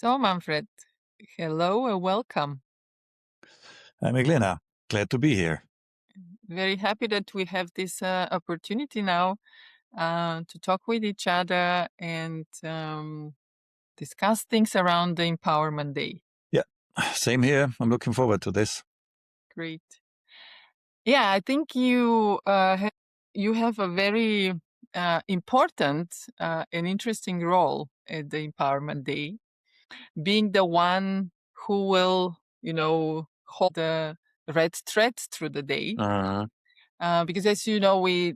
So, Manfred, hello and welcome. I'm Eglena. Glad to be here. Very happy that we have this opportunity now to talk with each other and discuss things around the Empowerment Day. Yeah, same here. I'm looking forward to this. Great. Yeah, I think you have a very important and interesting role at the Empowerment Day, being the one who will, hold the red thread through the day. Uh, Because as you know, we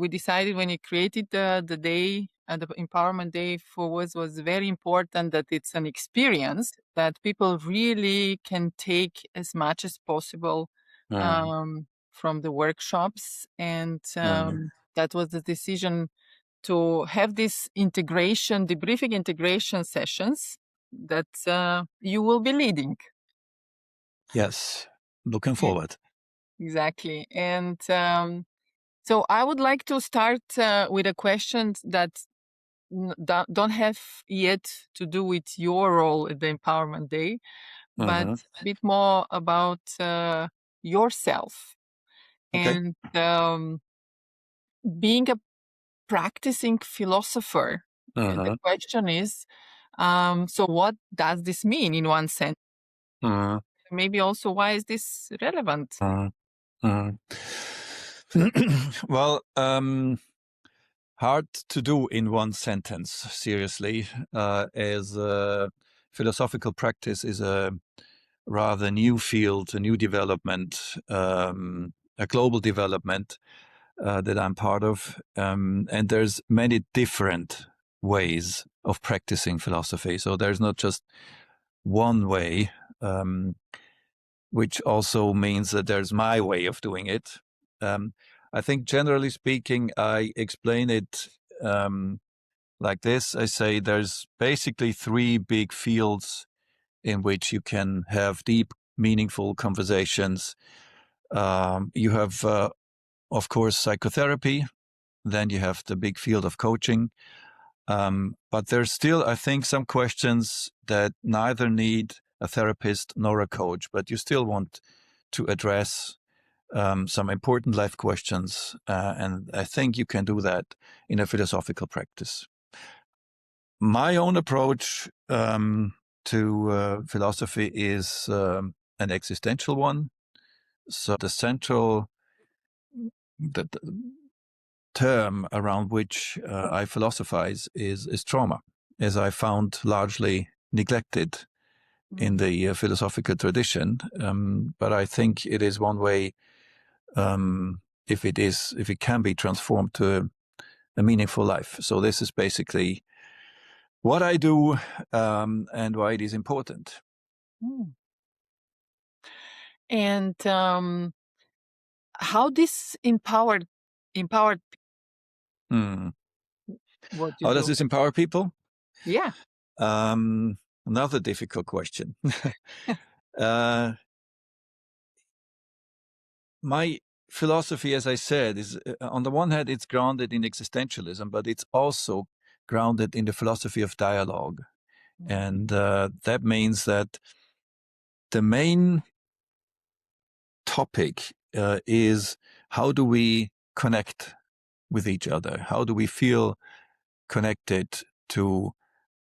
decided when we created the day, the Empowerment Day for us was very important that it's an experience that people really can take as much as possible uh, from the workshops, and uh, that was the decision to have this debriefing integration sessions that you will be leading. yes, looking Yeah, forward. exactly, and. So I would like to start with a question that don't have yet to do with your role at the Empowerment Day, but Uh-huh. a bit more about yourself Okay. and being a practicing philosopher. And the Uh-huh. question is, so what does this mean in one sense? Uh-huh. Maybe also why is this relevant? Uh-huh. Uh-huh. Well, hard to do in one sentence, seriously, as philosophical practice is a rather new field, a new development, a global development that I'm part of. And there's many different ways of practicing philosophy. So there's not just one way, which also means that there's my way of doing it. I think generally speaking, I explain it like this. I say there's basically three big fields in which you can have deep, meaningful conversations. You have, of course, psychotherapy. Then you have the big field of coaching. But there's still, I think, some questions that neither need a therapist nor a coach, but you still want to address some important life questions. And I think you can do that in a philosophical practice. My own approach to philosophy is an existential one. So the central the term around which I philosophize is trauma, as I found largely neglected in the philosophical tradition. But I think it is one way, if it can be transformed to a meaningful life. So this is basically what I do and why it is important. Mm. And how this empowered Hmm. what you How does do? this empower people? Yeah. Another difficult question. uh, my philosophy, as I said, is on the one hand, it's grounded in existentialism, but it's also grounded in the philosophy of dialogue. And that means that the main topic is how do we connect with each other? How do we feel connected to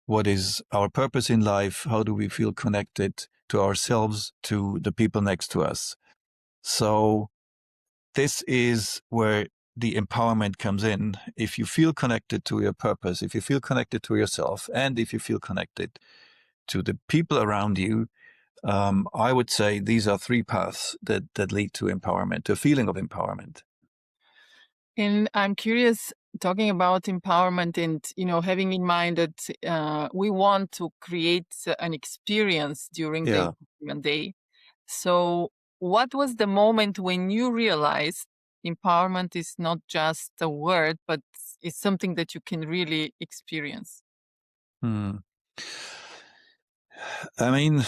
what is our purpose in life? How do we feel connected to ourselves, to the people next to us? So this is where the empowerment comes in. If you feel connected to your purpose, if you feel connected to yourself, and if you feel connected to the people around you, I would say these are three paths that lead to empowerment, to a feeling of empowerment. And I'm curious, talking about empowerment and having in mind that we want to create an experience during the Yeah. Empowerment Day. So, what was the moment when you realized empowerment is not just a word, but it's something that you can really experience? Hmm. I mean,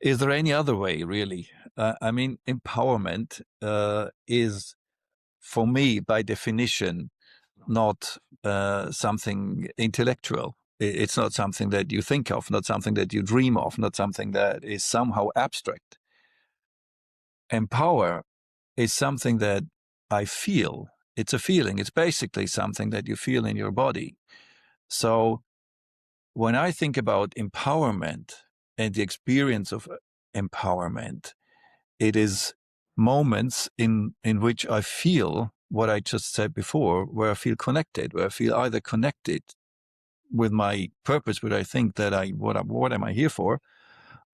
is there any other way, really? I mean, empowerment is, for me, by definition, not something intellectual. It's not something that you think of, not something that you dream of, not something that is somehow abstract. And power is something that I feel. It's a feeling. It's basically something that you feel in your body. So when I think about empowerment and the experience of empowerment, it is moments in which I feel what I just said before, where I feel connected, where I feel either connected with my purpose, what I think that what am I here for,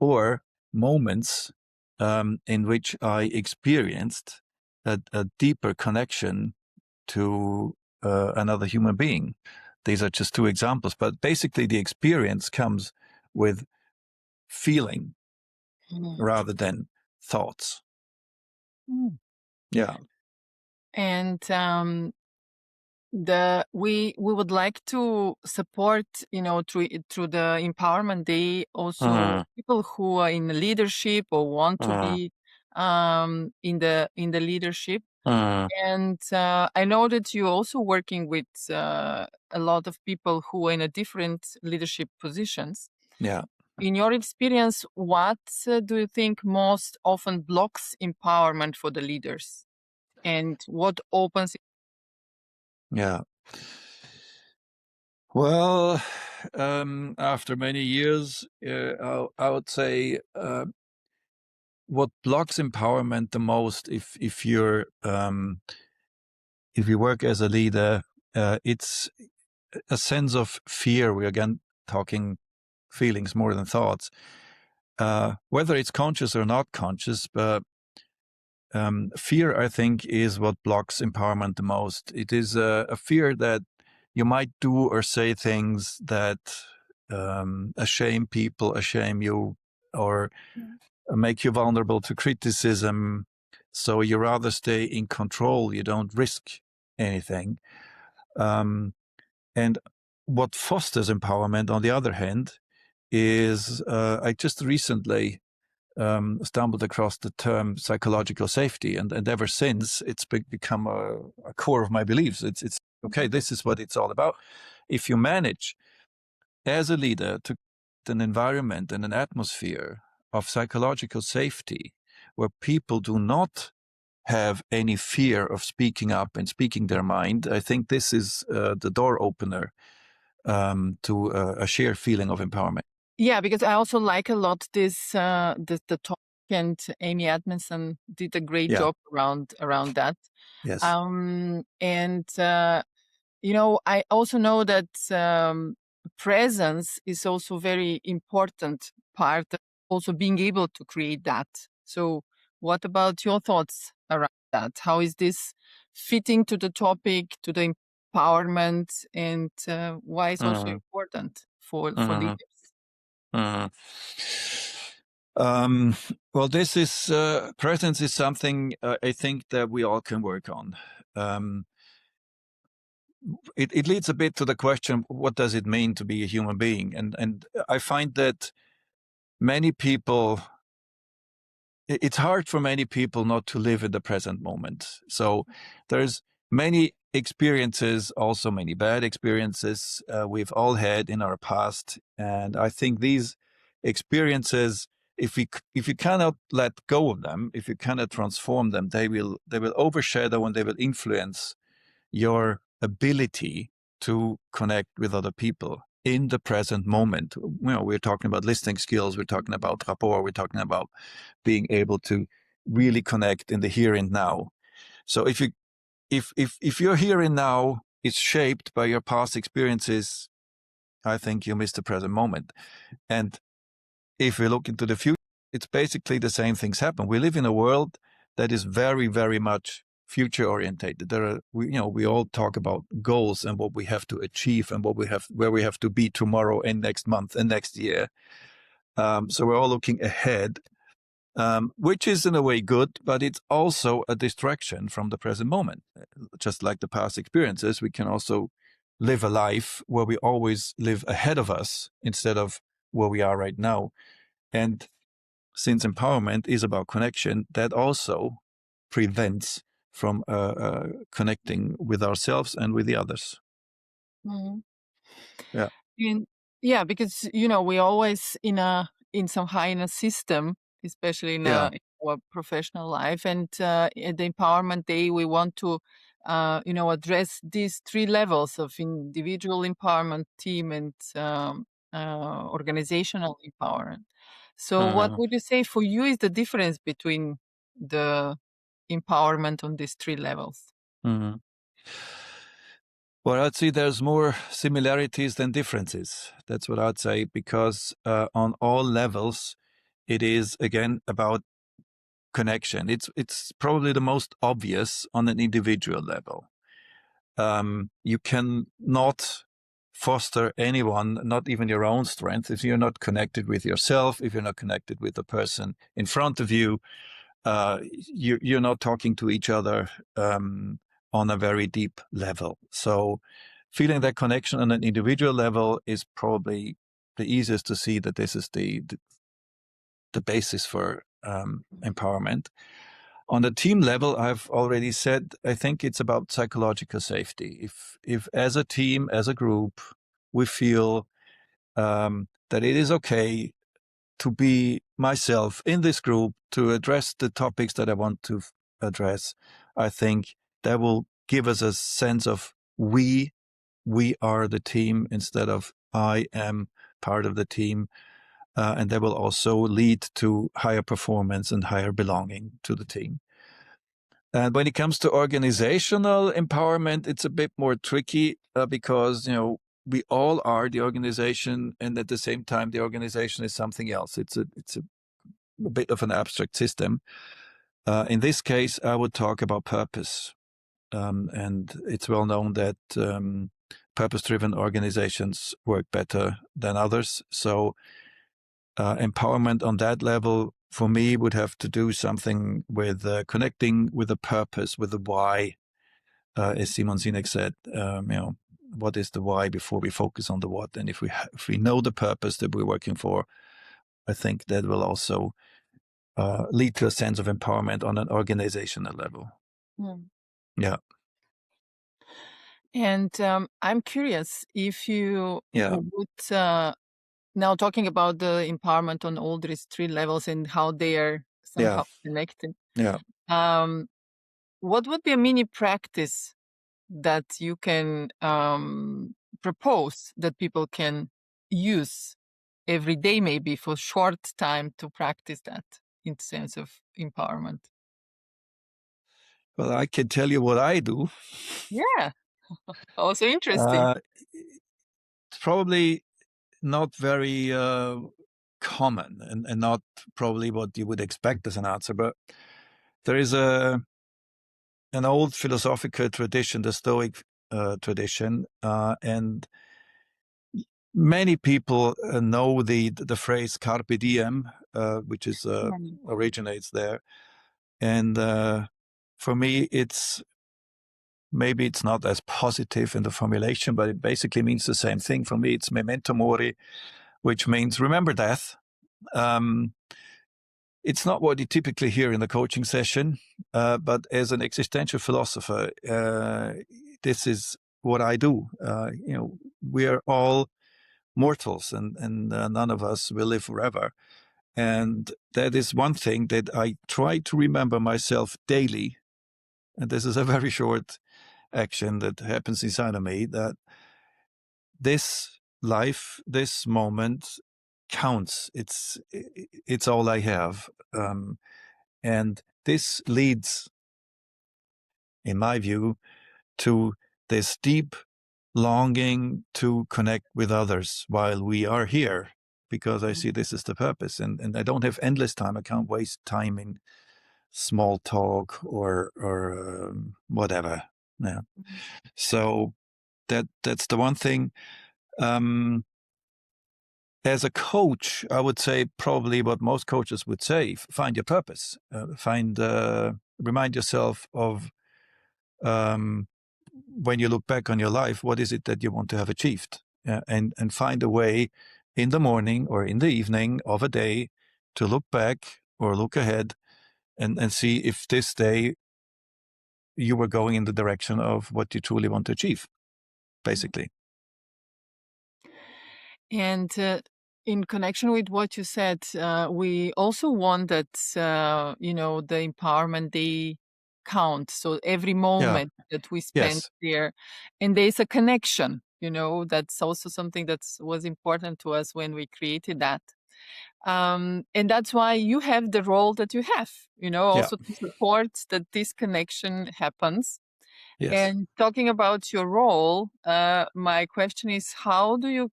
or moments in which I experienced a deeper connection to another human being. These are just two examples, but basically the experience comes with feeling Mhm. rather than thoughts. Mm. Yeah. And we would like to support, through the Empowerment Day, also Uh, people who are in leadership or want to uh, be in the leadership. uh, And I know that you're also working with a lot of people who are in a different leadership positions. yeah. In your experience, what do you think most often blocks empowerment for the leaders, and what opens? Yeah. Well, after many years, I would say what blocks empowerment the most, if you work as a leader, it's a sense of fear. We're again talking feelings more than thoughts. Whether it's conscious or not conscious, but fear, I think, is what blocks empowerment the most. It is a fear that you might do or say things that shame people, shame you, or make you vulnerable to criticism. So you rather stay in control. You don't risk anything. Um, and what fosters empowerment, on the other hand, is I just recently stumbled across the term psychological safety, and ever since it's become a core of my beliefs. It's okay. This is what it's all about. If you manage as a leader to create an environment and an atmosphere of psychological safety where people do not have any fear of speaking up and speaking their mind, I think this is the door opener to a shared feeling of empowerment. Yeah, because I also like a lot this the talk, and Amy Edmondson did a great Yeah. job around that. Yes. And I also know that presence is also very important part of also being able to create that. So what about your thoughts around that? How is this fitting to the topic, to the empowerment, and why it's also Mm-hmm. important for Mm-hmm. leaders? Mm-hmm. Um, well, this is presence is something I think that we all can work on. Um, it leads a bit to the question: what does it mean to be a human being? And I find that many people, it's hard for many people not to live in the present moment. So there's many experiences, also many bad experiences we've all had in our past, and I think these experiences, if you cannot let go of them, if you cannot transform them, they will overshadow and they will influence your ability to connect with other people in the present moment. We're talking about listening skills, we're talking about rapport, we're talking about being able to really connect in the here and now. So if your here and now is shaped by your past experiences, I think you miss the present moment. And if we look into the future, it's basically the same things happen. We live in a world that is very, very much future orientated. We all talk about goals and what we have to achieve and where we have to be tomorrow and next month and next year. So we're all looking ahead, which is in a way good, but it's also a distraction from the present moment. Just like the past experiences, we can also live a life where we always live ahead of us instead of where we are right now. And since empowerment is about connection, that also prevents from connecting with ourselves and with the others. Mhm. Yeah. Yeah, because we always in some high system, especially Yeah. in our professional life, and at the Empowerment Day, we want to address these three levels of individual empowerment, team, and organizational empowerment. So, what Uh, would you say for you is the difference between the empowerment on these three levels? mhm. Well, I'd say there's more similarities than differences. That's what I'd say, because on all levels, it is again about connection. It's probably the most obvious on an individual level. You can not foster anyone, not even your own strength, if you're not connected with yourself, if you're not connected with the person in front of you. You're not talking to each other on a very deep level. So feeling that connection on an individual level is probably the easiest to see that this is the basis for empowerment. On the team level, I've already said, I think it's about psychological safety. If as a team, as a group, we feel that it is okay to be myself in this group, to address the topics that I want to address, I think that will give us a sense of we are the team instead of I am part of the team. And that will also lead to higher performance and higher belonging to the team. And when it comes to organizational empowerment, it's a bit more tricky because, we all are the organization, and at the same time, the organization is something else. It's a bit of an abstract system. In this case, I would talk about purpose. And it's well known that purpose-driven organizations work better than others. So empowerment on that level, for me, would have to do something with connecting with the purpose, with the why. As Simon Sinek said, what is the why before we focus on the what? And if we know the purpose that we're working for, I think that will also lead to a sense of empowerment on an organizational level. Mm. Yeah, And I'm curious if you yeah, would now talking about the empowerment on all these three levels and how they are yeah, somehow connected. yeah. Um, what would be a mini practice that you can propose that people can use every day, maybe for short time to practice that in sense of empowerment? Well, I can tell you what I do. Yeah, also interesting. Uh, it's probably not very common and not probably what you would expect as an answer, but there is an old philosophical tradition, the Stoic tradition, and many people know the phrase "carpe diem," which is Mm. originates there. And for me, maybe it's not as positive in the formulation, but it basically means the same thing. For me, it's memento mori, which means remember death. Um, it's not what you typically hear in the coaching session, but as an existential philosopher, this is what I do. We are all mortals, and none of us will live forever. And that is one thing that I try to remember myself daily. And this is a very short action that happens inside of me, that this life, this moment counts. It's all I have. And this leads, in my view, to this deep longing to connect with others while we are here, because I see this is the purpose. And I don't have endless time. I can't waste time in small talk or whatever. Yeah. So that's the one thing. Um, as a coach, I would say probably what most coaches would say: find your purpose. Remind yourself of um, when you look back on your life, what is it that you want to have achieved, and find a way in the morning or in the evening of a day to look back or look ahead and see if this day you were going in the direction of what you truly want to achieve, basically. And in connection with what you said, we also want that, the empowerment day count. So every Yeah. moment that we spend Yes. there, and there's a connection, that's also something that was important to us when we created that. And that's why you have the role that you have, Yeah. also to support that this connection happens. Yes. And talking about your role, my question is, how do you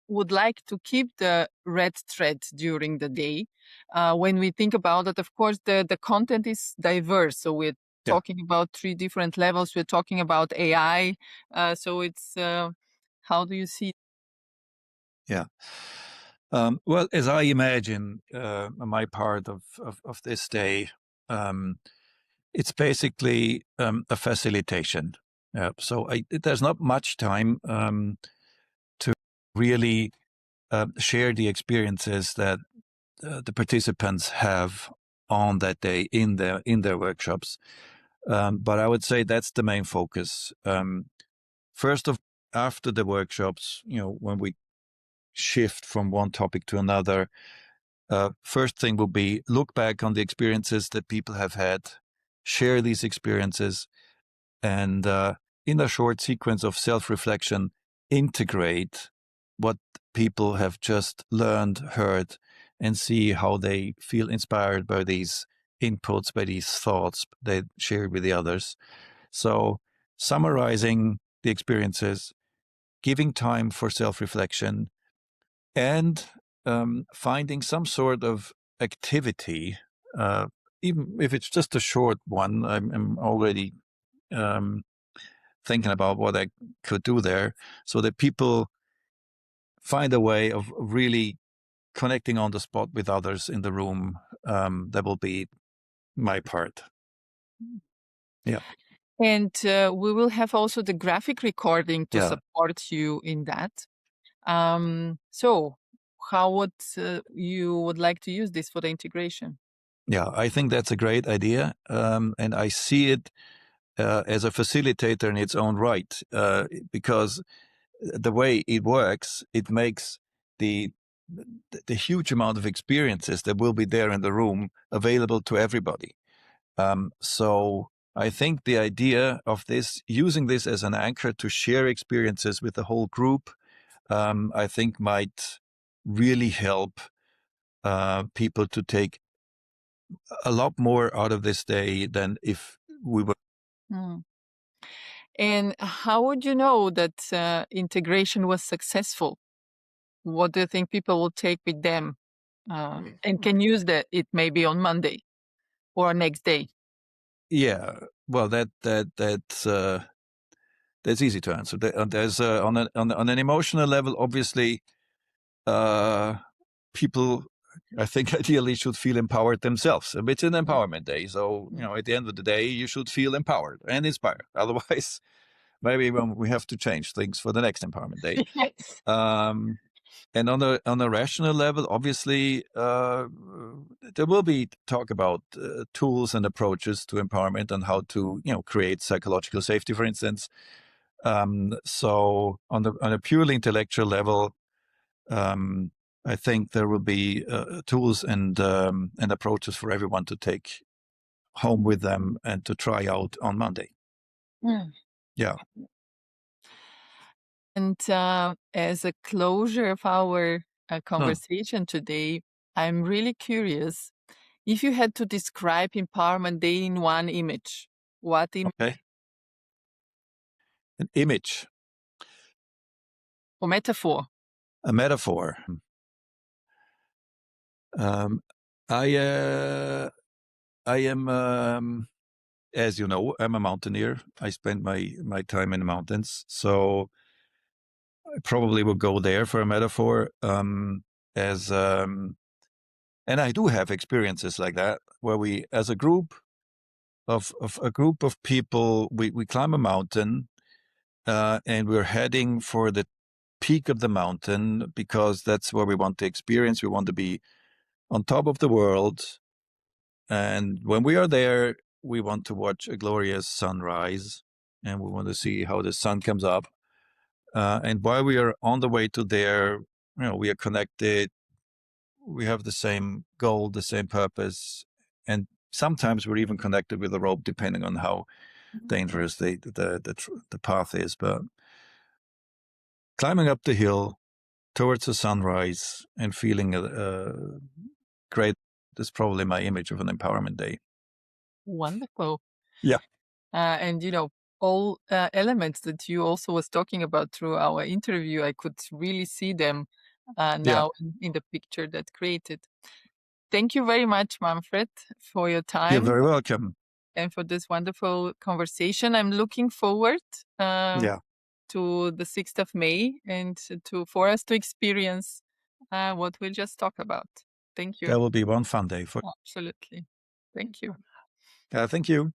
would like to keep the red thread during the day? When we think about it, of course, the content is diverse. So we're Yeah. talking about three different levels. We're talking about AI. So it's how do you see? Yeah. Well, as I imagine my part of this day, um, it's basically a facilitation. So there's not much time to really share the experiences that the participants have on that day in their workshops. But I would say that's the main focus. First of After the workshops, when we shift from one topic to another, first thing will be look back on the experiences that people have had, share these experiences, and in a short sequence of self-reflection, integrate what people have just learned, heard, and see how they feel inspired by these inputs, by these thoughts they share with the others. So, summarizing the experiences, giving time for self-reflection, and finding some sort of activity, uh, even if it's just a short one. I'm already um, thinking about what I could do there so that people find a way of really connecting on the spot with others in the room. That will be my part. Yeah. And we will have also the graphic recording to Yeah. support you in that. So how would you would like to use this for the integration? Yeah. I think that's a great idea. And I see it as a facilitator in its own right, because the way it works, it makes the the huge amount of experiences that will be there in the room available to everybody. So I think the idea of this, using this as an anchor to share experiences with the whole group, I think might really help people to take a lot more out of this day than if we were. Mm. And how would you know that integration was successful? What do you think people will take with them and can use it maybe on Monday or next day? Yeah, well, that's easy to answer. There's on an emotional level, obviously, uh, people, I think, ideally should feel empowered themselves. It's an empowerment day, so at the end of the day, you should feel empowered and inspired. Otherwise, maybe we have to change things for the next empowerment day. Yes. Um, and on a rational level, obviously, there will be talk about tools and approaches to empowerment and how to create psychological safety, for instance. So on a purely intellectual level, um, I think there will be tools and approaches for everyone to take home with them and to try out on Monday. Mm. Yeah. And as a closure of our Huh. conversation today, I'm really curious if you had to describe Empowerment Day in one image, what image Okay. An image, or metaphor? a metaphor. Um, I I am, as you know, I'm a mountaineer. I spend my time in the mountains, so I probably will go there for a metaphor. As And I do have experiences like that where we, as a group of a group of people, we climb a mountain, and we're heading for the peak of the mountain because that's where we want to experience. We want to be on top of the world. And when we are there, we want to watch a glorious sunrise and we want to see how the sun comes up. And while we are on the way to there, we are connected, we have the same goal, the same purpose, and sometimes we're even connected with a rope, depending on how dangerous the path is. But climbing up the hill towards the sunrise and feeling great is probably my image of an empowerment day. Wonderful. Yeah. And all elements that you also was talking about through our interview, I could really see them Yeah. now in the picture that created. Thank you very much, Manfred, for your You're time very welcome. and for this wonderful conversation. I'm looking forward Yeah. to the 6th of May and for us to experience what we just talked about. Thank you. That will be one fun day for. Absolutely. Thank you. Thank you.